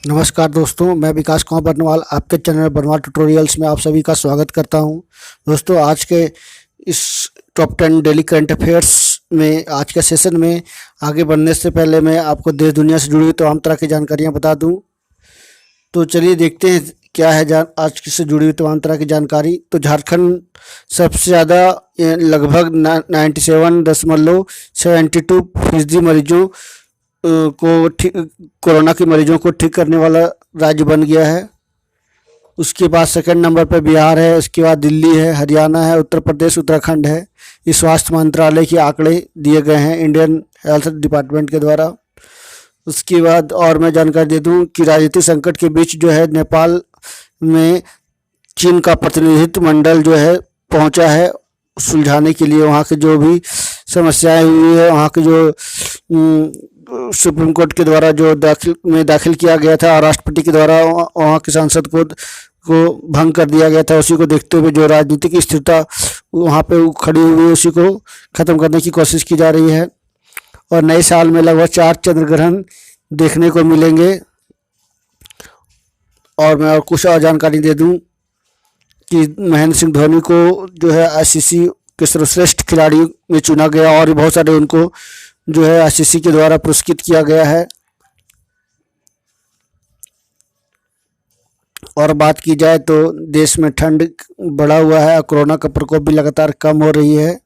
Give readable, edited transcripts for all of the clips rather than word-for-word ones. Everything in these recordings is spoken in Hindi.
नमस्कार दोस्तों, मैं विकास कुमार बरनवाल आपके चैनल बरनवाल ट्यूटोरियल्स में आप सभी का स्वागत करता हूं। दोस्तों, आज के इस टॉप 10 डेली करंट अफेयर्स में आज के सेशन में आगे बढ़ने से पहले मैं आपको देश दुनिया से जुड़ी हुई तमाम तरह की जानकारियां बता दूं। तो चलिए देखते हैं क्या है आज से जुड़ी हुई तमाम तरह की जानकारी। तो झारखंड सबसे ज़्यादा लगभग 97.72% मरीजों को ठीक कोरोना के मरीजों को ठीक करने वाला राज्य बन गया है। उसके बाद सेकंड नंबर पर बिहार है, उसके बाद दिल्ली है, हरियाणा है, उत्तर प्रदेश, उत्तराखंड है। ये स्वास्थ्य मंत्रालय के आंकड़े दिए गए हैं इंडियन हेल्थ डिपार्टमेंट के द्वारा। उसके बाद और मैं जानकारी दे दूं कि राजनीतिक संकट के बीच जो है नेपाल में चीन का प्रतिनिधित्व मंडल जो है पहुंचा है सुलझाने के लिए। वहाँ की जो भी समस्याएं हुई है, वहाँ की जो सुप्रीम कोर्ट के द्वारा जो दाखिल किया गया था और राष्ट्रपति के द्वारा वहाँ के सांसद को भंग कर दिया गया था, उसी को देखते हुए जो राजनीतिक स्थिरता वहाँ पे खड़ी हुई है उसी को ख़त्म करने की कोशिश की जा रही है। और नए साल में लगभग 4 चंद्र ग्रहण देखने को मिलेंगे। और मैं और कुछ और जानकारी दे दूं कि महेंद्र सिंह धोनी को जो है आईसीसी के सर्वश्रेष्ठ खिलाड़ी में चुना गया और बहुत सारे उनको जो है आईसीसी के द्वारा पुरस्कृत किया गया है। और बात की जाए तो देश में ठंड बढ़ा हुआ है, कोरोना का प्रकोप भी लगातार कम हो रही है।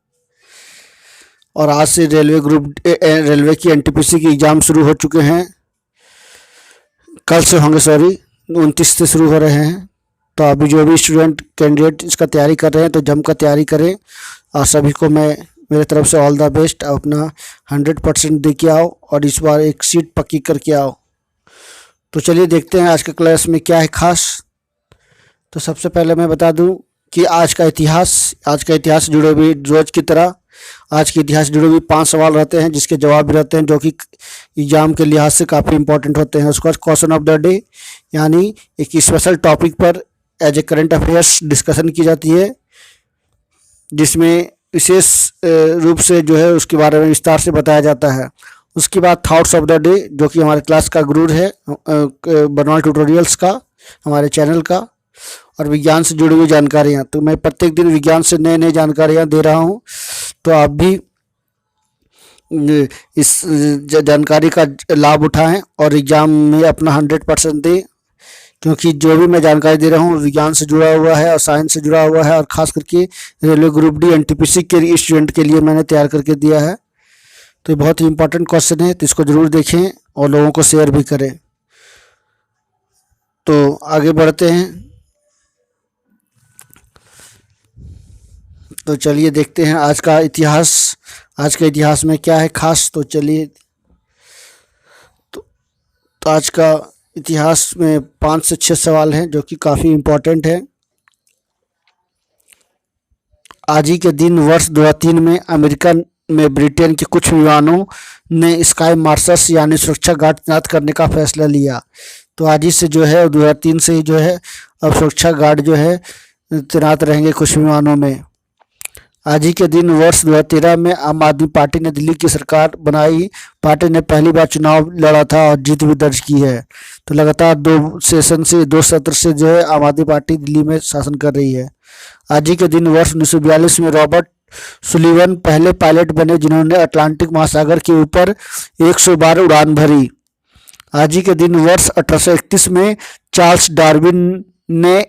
और आज से रेलवे की एनटीपीसी की एग्ज़ाम शुरू हो चुके हैं। कल से होंगे, 29 से शुरू हो रहे हैं। तो अभी जो भी स्टूडेंट कैंडिडेट इसका तैयारी कर रहे हैं तो जमकर तैयारी करें। और सभी को मैं मेरे तरफ से ऑल द बेस्ट। आप अपना 100% दे के आओ और इस बार एक सीट पक्की करके आओ। तो चलिए देखते हैं आज के क्लास में क्या है खास। तो सबसे पहले मैं बता दूं कि आज का इतिहास जुड़े हुए रोज की तरह आज के इतिहास जुड़े हुए 5 सवाल रहते हैं जिसके जवाब भी रहते हैं जो कि एग्जाम के लिहाज से काफ़ी इंपॉर्टेंट होते हैं। उसके बाद क्वेश्चन ऑफ द डे यानी एक स्पेशल टॉपिक पर as a current affairs discussion की जाती है जिसमें विशेष रूप से जो है उसके बारे में विस्तार से बताया जाता है। उसके बाद थॉट्स ऑफ द डे जो कि हमारे क्लास का गुरु है बरनवाल ट्यूटोरियल्स का, हमारे चैनल का। और विज्ञान से जुड़ी हुई जानकारियाँ, तो मैं प्रत्येक दिन विज्ञान से नए नए जानकारियाँ दे रहा हूँ। तो आप भी इस जानकारी का लाभ उठाएं और एग्ज़ाम में अपना 100% दें, क्योंकि जो भी मैं जानकारी दे रहा हूँ विज्ञान से जुड़ा हुआ है और साइंस से जुड़ा हुआ है। और ख़ास करके रेलवे ग्रुप डी एनटीपीसी के स्टूडेंट के लिए मैंने तैयार करके दिया है। तो ये बहुत ही इंपॉर्टेंट क्वेश्चन है, तो इसको ज़रूर देखें और लोगों को शेयर भी करें। तो आगे बढ़ते हैं। तो चलिए देखते हैं आज के इतिहास में क्या है खास। तो चलिए तो आज का इतिहास में 5 से 6 सवाल हैं जो कि काफ़ी इम्पोर्टेंट है। आज ही के दिन वर्ष 2003 में अमेरिका में ब्रिटेन के कुछ विमानों ने स्काई मार्शल्स यानी सुरक्षा गार्ड तैनात करने का फैसला लिया। तो आज ही से जो है 2003 से ही जो है अब सुरक्षा गार्ड जो है तैनात रहेंगे कुछ विमानों में। आज ही के दिन वर्ष 2013 में आम आदमी पार्टी ने दिल्ली की सरकार बनाई। पार्टी ने पहली बार चुनाव लड़ा था और जीत भी दर्ज की है। तो लगातार 2 सत्र से जो है आम आदमी पार्टी दिल्ली में शासन कर रही है। आज ही के दिन वर्ष 1942 में रॉबर्ट सुलिवन पहले पायलट बने जिन्होंने अटलांटिक महासागर के ऊपर 100 बार उड़ान भरी। आज ही के दिन वर्ष 1831 में चार्ल्स डार्विन ने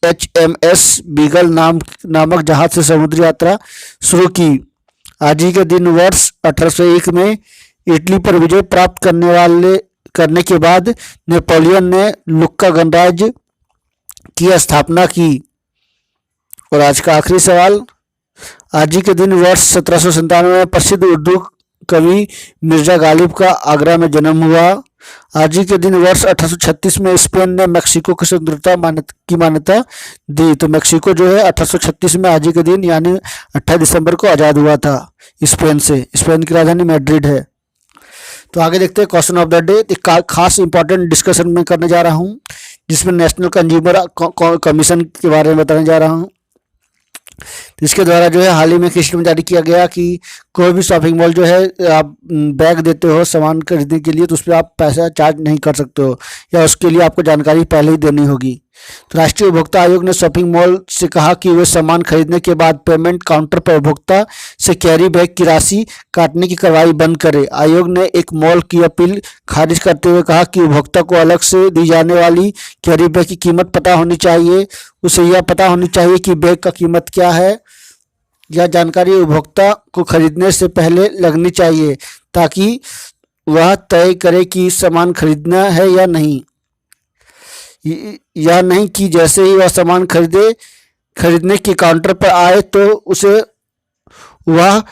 HMS बीगल नामक जहाज से समुद्री यात्रा शुरू की। आज ही के दिन वर्ष 1801 में इटली पर विजय प्राप्त करने के बाद नेपोलियन ने लुक्का गणराज्य की स्थापना की। और आज का आखिरी सवाल, आज ही के दिन वर्ष 1797 में प्रसिद्ध उर्दू कवि मिर्जा गालिब का आगरा में जन्म हुआ। आज ही के दिन वर्ष 1836 में स्पेन ने मेक्सिको की स्वतंत्रता की मान्यता दी। तो मेक्सिको जो है 1836 में आज ही के दिन यानी 28 दिसंबर को आज़ाद हुआ था स्पेन से। स्पेन की राजधानी मैड्रिड है। तो आगे देखते हैं क्वेश्चन ऑफ द डे। एक खास इंपॉर्टेंट डिस्कशन में करने जा रहा हूँ जिसमें नेशनल कंज्यूमर कमीशन के बारे में बताने जा रहा हूँ। तो इसके द्वारा जो है हाल ही में एक स्कीम जारी किया गया कि कोई भी शॉपिंग मॉल जो है आप बैग देते हो सामान खरीदने के लिए, तो उस पर आप पैसा चार्ज नहीं कर सकते हो, या उसके लिए आपको जानकारी पहले ही देनी होगी। तो राष्ट्रीय उपभोक्ता आयोग ने शॉपिंग मॉल से कहा कि वे सामान खरीदने के बाद पेमेंट काउंटर पर उपभोक्ता से कैरी बैग की राशि काटने की कार्रवाई बंद करे। आयोग ने एक मॉल की अपील खारिज करते हुए कहा कि उपभोक्ता को अलग से दी जाने वाली कैरी बैग की कीमत पता होनी चाहिए। उसे यह पता होनी चाहिए कि बैग का कीमत क्या है। यह जानकारी उपभोक्ता को खरीदने से पहले लगनी चाहिए ताकि वह तय करे कि सामान खरीदना है या नहीं, या नहीं कि जैसे ही वह सामान खरीदने के काउंटर पर आए तो उसे वह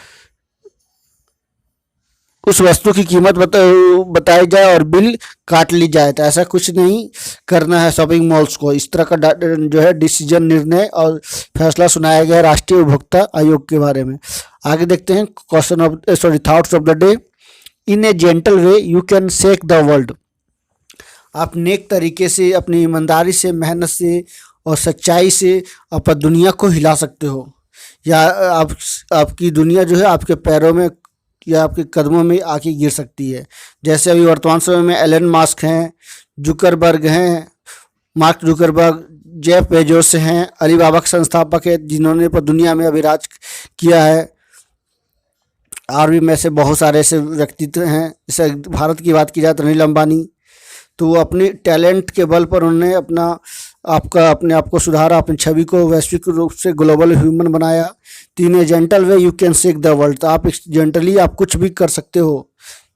उस वस्तु की कीमत बताई जाए और बिल काट ली जाए। तो ऐसा कुछ नहीं करना है शॉपिंग मॉल्स को। इस तरह का जो है डिसीजन, निर्णय और फैसला सुनाया गया राष्ट्रीय उपभोक्ता आयोग के बारे में। आगे देखते हैं thoughts of the day. In A gentle way you can shake the world. आप नेक तरीके से, अपनी ईमानदारी से, मेहनत से और सच्चाई से आप दुनिया को हिला सकते हो, या आपकी दुनिया जो है आपके पैरों में या आपके कदमों में आके गिर सकती है। जैसे अभी वर्तमान समय में एलन मास्क हैं, जुकरबर्ग हैं, मार्क जुकरबर्ग, जेफ बेजोस हैं, अलीबाबा के संस्थापक है जिन्होंने पर दुनिया में अभी राज किया है। और भी में से बहुत सारे ऐसे व्यक्तित्व हैं। जैसे भारत की बात की जाए तो अनिल अंबानी, तो वो अपने टैलेंट के बल पर उन्होंने अपने आप को सुधारा, अपनी छवि को वैश्विक रूप से ग्लोबल ह्यूमन बनाया। तीन ए gentle way you can shake the world. तो आप जेंटली आप कुछ भी कर सकते हो,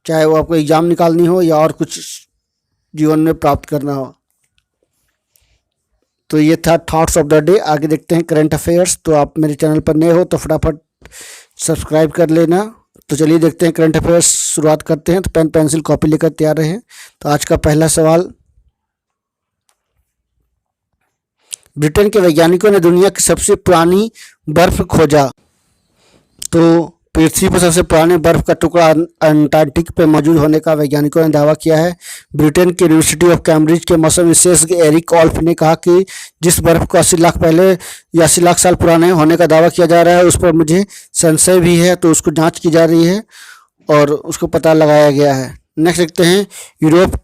चाहे वो आपको एग्जाम निकालनी हो या और कुछ जीवन में प्राप्त करना हो। तो ये था थॉट्स ऑफ द डे। आगे देखते हैं करंट अफेयर्स। तो आप मेरे चैनल पर नए हो तो फटाफट सब्सक्राइब कर लेना। तो चलिए देखते हैं करंट अफेयर्स, शुरुआत करते हैं। तो पेन पेंसिल कॉपी लेकर तैयार रहें। तो आज का पहला सवाल, ब्रिटेन के वैज्ञानिकों ने दुनिया की सबसे पुरानी बर्फ खोजा। तो पृथ्वी पर सबसे पुराने बर्फ का टुकड़ा अंटार्कटिक पर मौजूद होने का वैज्ञानिकों ने दावा किया है। ब्रिटेन के यूनिवर्सिटी ऑफ कैम्ब्रिज के मौसम विशेषज्ञ एरिक ऑल्फ ने कहा कि जिस बर्फ को 80 लाख पहले या 80 लाख साल पुराने होने का दावा किया जा रहा है उस पर मुझे संशय भी है, तो उसको जांच की जा रही है और उसको पता लगाया गया है। नेक्स्ट देखते हैं, यूरोप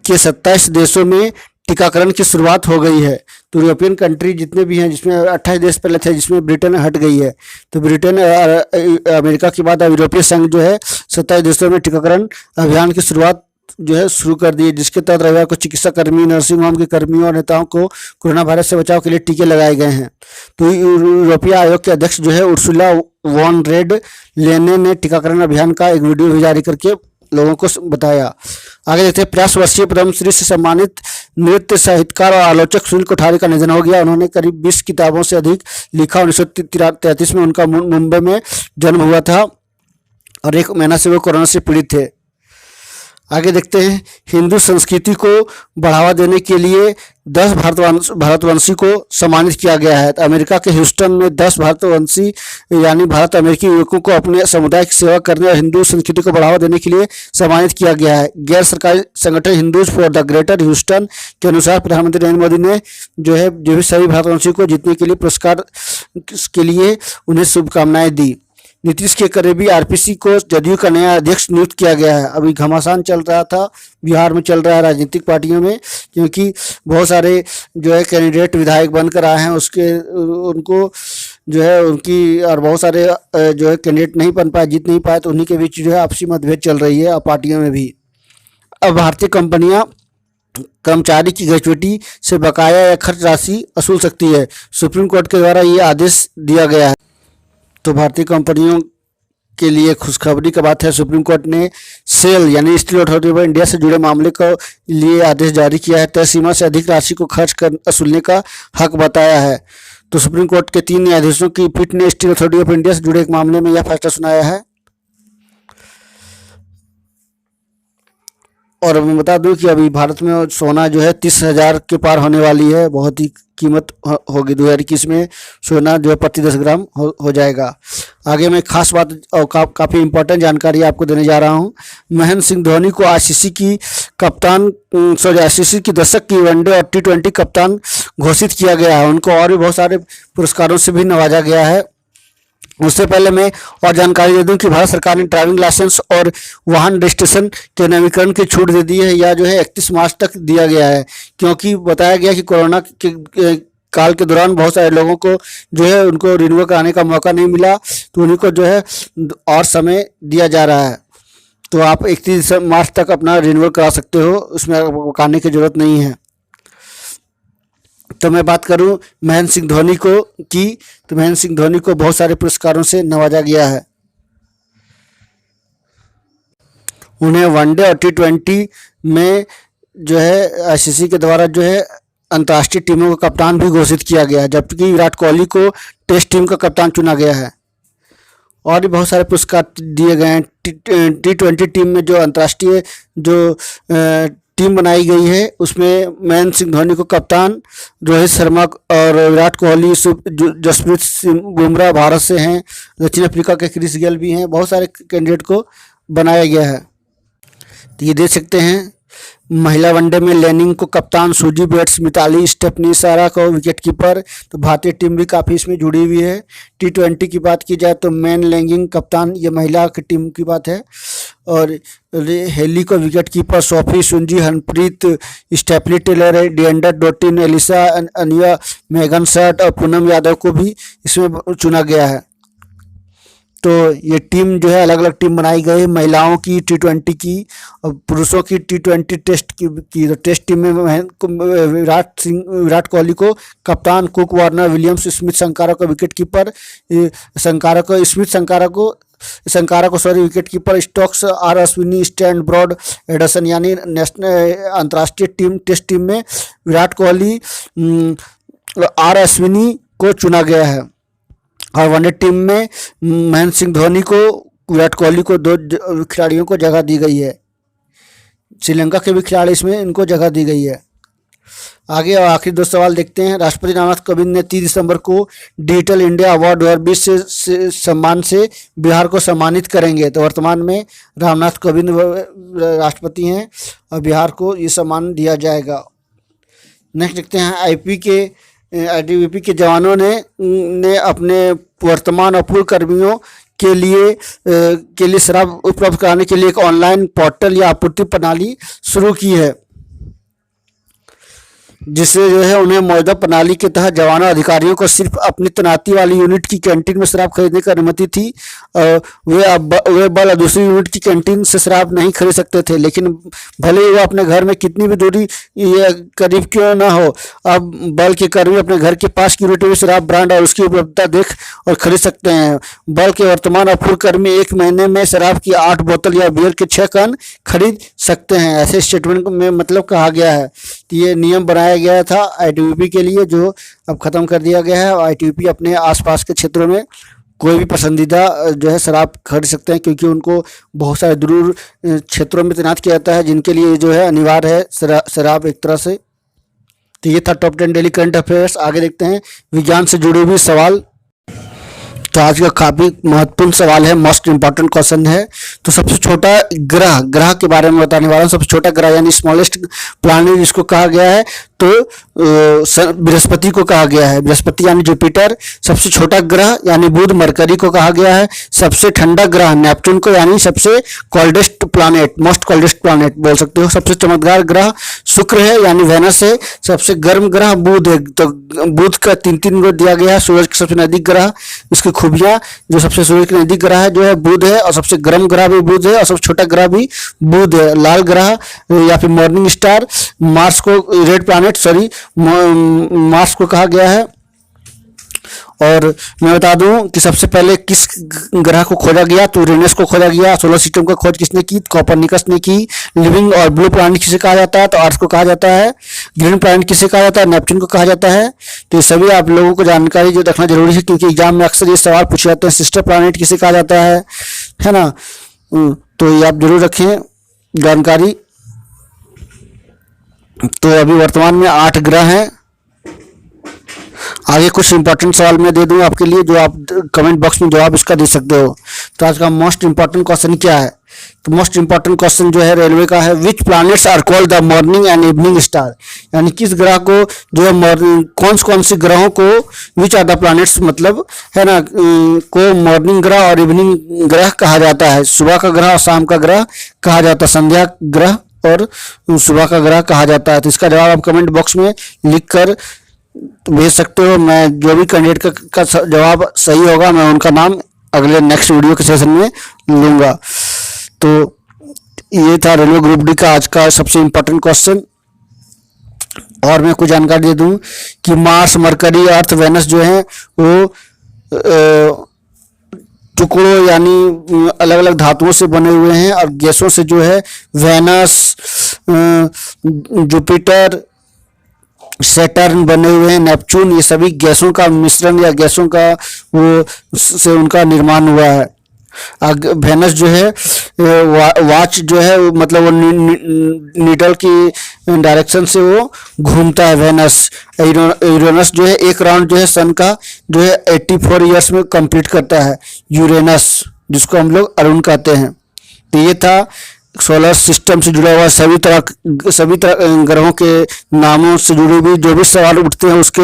के 27 देशों में टीकाकरण की शुरुआत हो गई है। तो यूरोपियन कंट्री जितने भी हैं, जिसमें 28 देश पहले थे, जिसमें ब्रिटेन हट गई है, तो ब्रिटेन अमेरिका के बाद अब यूरोपीय संघ जो है 27 देशों में टीकाकरण अभियान की शुरुआत जो है शुरू कर दी है, जिसके तहत रविवार को चिकित्सा कर्मी, नर्सिंग होम के कर्मियों और नेताओं को कोरोना वायरस से बचाव के लिए टीके लगाए गए हैं। तो यूरोपीय आयोग के अध्यक्ष जो है उर्सुला वॉन रेड लेने ने टीकाकरण अभियान का एक वीडियो भी जारी करके लोगों को बताया। आगे देखते हैं, 50 वर्षीय पद्मश्री से सम्मानित नृत्य साहित्यकार और आलोचक सुनील कोठारी का निधन हो गया। उन्होंने करीब 20 किताबों से अधिक लिखा। 1933 में उनका मुंबई में जन्म हुआ था और 1 महीना से वो कोरोना से पीड़ित थे। आगे देखते हैं, हिंदू संस्कृति को बढ़ावा देने के लिए 10 भारतवंशी को सम्मानित किया गया है। अमेरिका के ह्यूस्टन में 10 भारतवंशी यानी भारत अमेरिकी युवकों को अपने समुदाय की सेवा करने और हिंदू संस्कृति को बढ़ावा देने के लिए सम्मानित किया गया है। गैर सरकारी संगठन Hindus for the greater Houston के अनुसार प्रधानमंत्री नरेंद्र मोदी ने जो भी सभी भारतवंशी को जीतने के लिए पुरस्कार के लिए उन्हें शुभकामनाएं दी। नीतीश के करीबी आरपीसी को जदयू का नया अध्यक्ष नियुक्त किया गया है। अभी घमासान चल रहा था, बिहार में चल रहा है राजनीतिक पार्टियों में, क्योंकि बहुत सारे जो है कैंडिडेट विधायक बनकर आए हैं, उनको जो है उनकी और बहुत सारे जो है कैंडिडेट नहीं बन पाए, जीत नहीं पाए, तो उन्हीं के बीच जो है आपसी मतभेद चल रही है और पार्टियों में भी। अब भारतीय कंपनियां कर्मचारी की ग्रेच्युटी से बकाया या खर्च राशि वसूल सकती है। सुप्रीम कोर्ट के द्वारा ये आदेश दिया गया है। तो भारतीय कंपनियों के लिए खुशखबरी का बात है, सुप्रीम कोर्ट ने सेल यानी स्टील अथॉरिटी ऑफ इंडिया से जुड़े मामले को लिए आदेश जारी किया है। तय सीमा से अधिक राशि को खर्च कर वसूलने का हक बताया है। तो सुप्रीम कोर्ट के 3 न्यायाधीशों की पीठ ने स्टील अथॉरिटी ऑफ इंडिया से जुड़े एक मामले में यह फैसला सुनाया है। और मैं बता दूं कि अभी भारत में सोना जो है 30,000 के पार होने वाली है। बहुत ही कीमत होगी 2021 में सोना जो है प्रति 10 ग्राम हो जाएगा। आगे मैं खास बात और काफ़ी इम्पोर्टेंट जानकारी आपको देने जा रहा हूं। महेंद्र सिंह धोनी को आईसीसी की आईसीसी की दशक की वनडे और T20 कप्तान घोषित किया गया है। उनको और भी बहुत सारे पुरस्कारों से भी नवाजा गया है। उससे पहले मैं और जानकारी दे दूं कि भारत सरकार ने ड्राइविंग लाइसेंस और वाहन रजिस्ट्रेशन के नवीकरण की छूट दे दी है। या जो है 31 मार्च तक दिया गया है, क्योंकि बताया गया कि कोरोना के काल के दौरान बहुत सारे लोगों को जो है उनको रिन्यू कराने का मौका नहीं मिला, तो उन्हीं को जो है और समय दिया जा रहा है। तो आप 31 मार्च तक अपना रिन्यू करा सकते हो, उसमें कराने की जरूरत नहीं है। तो मैं बात करूं महेंद्र सिंह धोनी तो महेंद्र सिंह धोनी को बहुत सारे पुरस्कारों से नवाजा गया है। उन्हें वनडे और T20 में जो है आईसीसी के द्वारा जो है अंतर्राष्ट्रीय टीमों का कप्तान भी घोषित किया गया है, जबकि विराट कोहली को टेस्ट टीम का कप्तान चुना गया है। और भी बहुत सारे पुरस्कार दिए गए हैं। T20 टीम में जो अंतर्राष्ट्रीय जो टीम बनाई गई है उसमें महेंद्र सिंह धोनी को कप्तान, रोहित शर्मा और विराट कोहली, जसप्रीत सिंह बुमराह भारत से हैं, दक्षिण अफ्रीका के क्रिस गेल भी हैं। बहुत सारे कैंडिडेट को बनाया गया है। तो ये देख सकते हैं महिला वनडे में लेनिंग को कप्तान, सूजी बेट्स, मिताली, स्टेफनी सारा को विकेट कीपर। तो भारतीय टीम भी काफ़ी इसमें जुड़ी हुई है। T20 की बात की जाए तो मैन लैंगिंग कप्तान, ये महिला की टीम की बात है। और हेली को विकेट कीपर, सोफी सुंजी, Harpreet, Stefanie Taylor, Deandra Dottin, Alyssa Anya, Megan Schutt और पूनम यादव को भी इसमें चुना गया है। तो ये टीम जो है अलग अलग टीम बनाई गई है, महिलाओं की T20 की और पुरुषों की T20 टेस्ट की। तो टेस्ट टीम में विराट कोहली को captain, Cook, Warner, Williams, Smith, Sangakkara को wicket keeper, wicket keeper, Stokes, R Ashwin, Stuart Broad, Anderson. यानी नेशनल अंतर्राष्ट्रीय टीम टेस्ट टीम में विराट कोहली, आर अश्विनी को चुना गया है। और वनडे टीम में महेंद्र सिंह धोनी को, विराट कोहली को 2 खिलाड़ियों को जगह दी गई है। श्रीलंका के भी खिलाड़ी इसमें इनको जगह दी गई है। आगे और आखिरी 2 सवाल देखते हैं। राष्ट्रपति रामनाथ कोविंद ने 30 दिसंबर को डिजिटल इंडिया अवार्ड 2020 से सम्मान से बिहार को सम्मानित करेंगे। तो वर्तमान में रामनाथ कोविंद राष्ट्रपति हैं और बिहार को ये सम्मान दिया जाएगा। नेक्स्ट देखते हैं ITBP के जवानों ने अपने वर्तमान और पूर्व कर्मियों के लिए शराब उपलब्ध कराने के लिए एक ऑनलाइन पोर्टल या आपूर्ति प्रणाली शुरू की है, जिससे जो है उन्हें मौजूदा प्रणाली के तहत जवानों अधिकारियों को सिर्फ अपनी तैनाती वाली यूनिट की कैंटीन में शराब खरीदने की अनुमति थी। वे बल दूसरी यूनिट की कैंटीन से शराब नहीं खरीद सकते थे, लेकिन भले ही वो अपने घर में कितनी भी दूरी ये करीब क्यों ना हो, अब बल के कर्मी अपने घर के पास की यूनिट में शराब ब्रांड और उसकी उपलब्धता देख और खरीद सकते हैं। बल के वर्तमान और पूर्व कर्मी 1 महीने में शराब की 8 बोतल या बियर के 6 कैन खरीद सकते हैं, ऐसे स्टेटमेंट में मतलब कहा गया है। तो ये नियम बनाया गया था ITBP के लिए, जो अब खत्म कर दिया गया है। और ITBP अपने आसपास के क्षेत्रों में कोई भी पसंदीदा जो है शराब खरीद सकते हैं, क्योंकि उनको बहुत सारे दूर क्षेत्रों में तैनात किया जाता है, जिनके लिए जो है अनिवार्य है शराब एक तरह से। तो ये था टॉप 10 डेली करंट अफेयर्स। आगे देखते हैं विज्ञान से जुड़े हुए सवाल। तो आज का काफ़ी महत्वपूर्ण सवाल है, मोस्ट इम्पॉर्टेंट क्वेश्चन है। तो सबसे छोटा ग्रह के बारे में बताने वाला हूँ। सबसे छोटा ग्रह यानी स्मॉलेस्ट प्लैनेट जिसको कहा गया है, तो बृहस्पति को कहा गया है। बृहस्पति यानी जुपिटर। सबसे छोटा ग्रह यानी बुध, मरकरी को कहा गया है। सबसे ठंडा ग्रह नेपच्यून को, यानी सबसे coldest planet, most coldest planet बोल सकते हो। सबसे चमकदार ग्रह शुक्र है यानी वेनस है। सबसे गर्म ग्रह बुध है। तो बुध का 3 को दिया गया है। सूरज के सबसे नजदीक ग्रह, इसकी खूबियां, जो सबसे सूरज के नजदीक ग्रह है जो है बुध है, और सबसे गर्म ग्रह भी बुध है, और सबसे छोटा ग्रह भी बुध है। लाल ग्रह या फिर मॉर्निंग स्टार, मार्स को रेड प्लैनेट मार्स को कहा गया है। और मैं बता दूं कि सबसे पहले किस ग्रह को खोजा गया, तो यूरेनस को खोजा गया। सोलर सिस्टम का खोज किसने की, कोपरनिकस ने की। लिविंग और ब्लू प्लैनेट किसे कहा जाता है, तो अर्थ को कहा जाता है। ग्रीन प्लैनेट किसे कहा जाता है, नेपच्यून को कहा जाता है। तो ये सभी आप लोगों को जानकारी जो रखना जरूरी है, क्योंकि एग्जाम में अक्सर ये सवाल पूछे जाते हैं, सिस्टर प्लैनेट किसे कहा जाता है ना। तो ये आप जरूर रखें जानकारी। तो अभी वर्तमान में 8 ग्रह हैं। आगे कुछ इंपॉर्टेंट सवाल मैं दे दूंगा आपके लिए, जो आप कमेंट बॉक्स में जवाब इसका दे सकते हो। तो आज का मोस्ट इंपॉर्टेंट क्वेश्चन क्या है? तो मोस्ट इंपॉर्टेंट क्वेश्चन जो है रेलवे का है, which planets are called the morning and evening star, यानी किस ग्रह को जो है मॉर्निंग, कौन से ग्रहों को विच आर द प्लैनेट्स मतलब है ना को मॉर्निंग ग्रह और इवनिंग ग्रह कहा जाता है। सुबह का ग्रह और शाम का ग्रह कहा जाता है, संध्या ग्रह और सुबह का ग्रह कहा जाता है। तो इसका जवाब आप कमेंट बॉक्स में लिख कर भेज सकते हो। मैं जो भी कैंडिडेट का जवाब सही होगा मैं उनका नाम अगले नेक्स्ट वीडियो के सेशन में लूँगा। तो ये था रेलवे ग्रुप डी का आज का सबसे इम्पोर्टेंट क्वेश्चन। और मैं कुछ जानकारी दे दूं कि मार्स, मरकरी, अर्थ, वेनस जो है वो टुकड़ों यानी अलग अलग धातुओं से बने हुए हैं, और गैसों से जो है वेनस, जुपिटर, सैटर्न बने हुए हैं, नेपच्यून, ये सभी गैसों का मिश्रण या गैसों का वो से उनका निर्माण हुआ है। वेनस जो है वाच जो है मतलब वो नीडल की डायरेक्शन से वो घूमता है वेनस। यूरेनस जो है एक राउंड जो है सन का जो है 84 ईयर्स में कंप्लीट करता है, यूरेनस, जिसको हम लोग अरुण कहते हैं। तो ये था सोलर सिस्टम से जुड़ा हुआ सभी तरह ग्रहों के नामों से जुड़े हुए जो भी सवाल उठते हैं उसके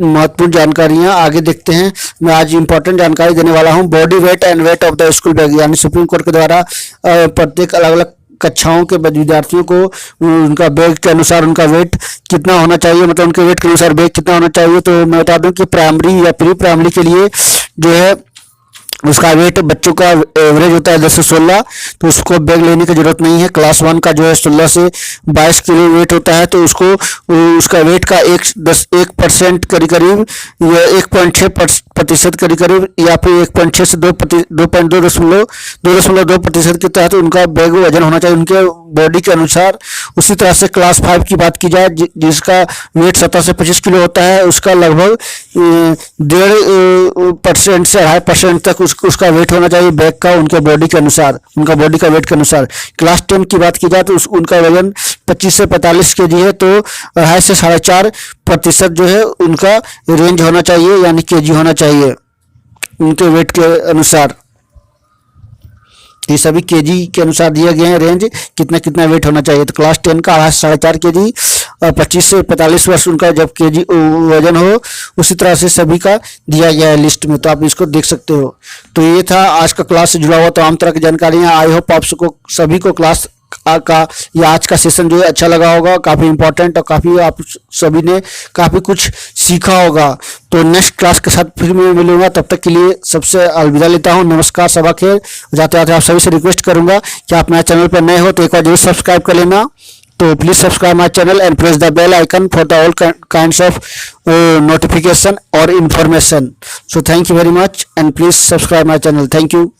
महत्वपूर्ण जानकारियां आगे देखते हैं। मैं आज इंपॉर्टेंट जानकारी देने वाला हूं, body weight and weight of the school bag, यानी सुप्रीम कोर्ट के द्वारा प्रत्येक अलग अलग कक्षाओं के विद्यार्थियों को उनका बैग के अनुसार उनका वेट कितना होना चाहिए, मतलब उनके वेट के अनुसार बैग कितना होना चाहिए। तो मैं बता दूं कि प्राइमरी या प्री प्राइमरी के लिए जो है उसका वेट बच्चों का एवरेज होता है 10 से 16, तो उसको बैग लेने की जरूरत नहीं है। क्लास 1 का जो है 16 से 22 किलो वेट होता है, तो उसको उसका वेट का 1% करीब या 1.6% करीब या फिर 1.6 से 2.2% के तहत उनका बैग वजन होना चाहिए उनके बॉडी के अनुसार। उसी तरह से क्लास 5 की बात की जाए जिसका वेट 17 से 25 किलो होता है, उसका लगभग 1.5% से 2.5% तक उसका वेट होना चाहिए बैग का उनके बॉडी के अनुसार, उनका बॉडी का वेट के अनुसार। क्लास 10 की बात की जाए तो उनका वजन 25 से 45 केजी है, तो 2.5 से 4.5% जो है उनका रेंज होना चाहिए, यानी केजी होना चाहिए उनके वेट के अनुसार। ये सभी केजी के अनुसार दिए गए हैं रेंज, कितना वेट होना चाहिए। तो क्लास 10 का 2.5 से 4.5 केजी और 25 से 45 वर्ष उनका जब केजी वजन हो, उसी तरह से सभी का दिया गया है लिस्ट में, तो आप इसको देख सकते हो। तो ये था आज का क्लास से जुड़ा हुआ तमाम तरह की जानकारियाँ। आई होप आप सभी को क्लास का या आज का सेशन जो है अच्छा लगा होगा, काफ़ी इंपॉर्टेंट, और काफ़ी आप सभी ने काफ़ी कुछ सीखा होगा। तो नेक्स्ट क्लास के साथ फिर मैं मिलूंगा, तब तक के लिए सबसे अलविदा लेता हूं। नमस्कार, सबा खैर। जाते जाते आप सभी से रिक्वेस्ट करूंगा कि आप मेरे चैनल पर नए हो तो एक बार जरूर सब्सक्राइब कर लेना। तो please subscribe my channel and press the bell icon for the all kinds of notification or information. So thank you very much and please subscribe my channel. Thank you.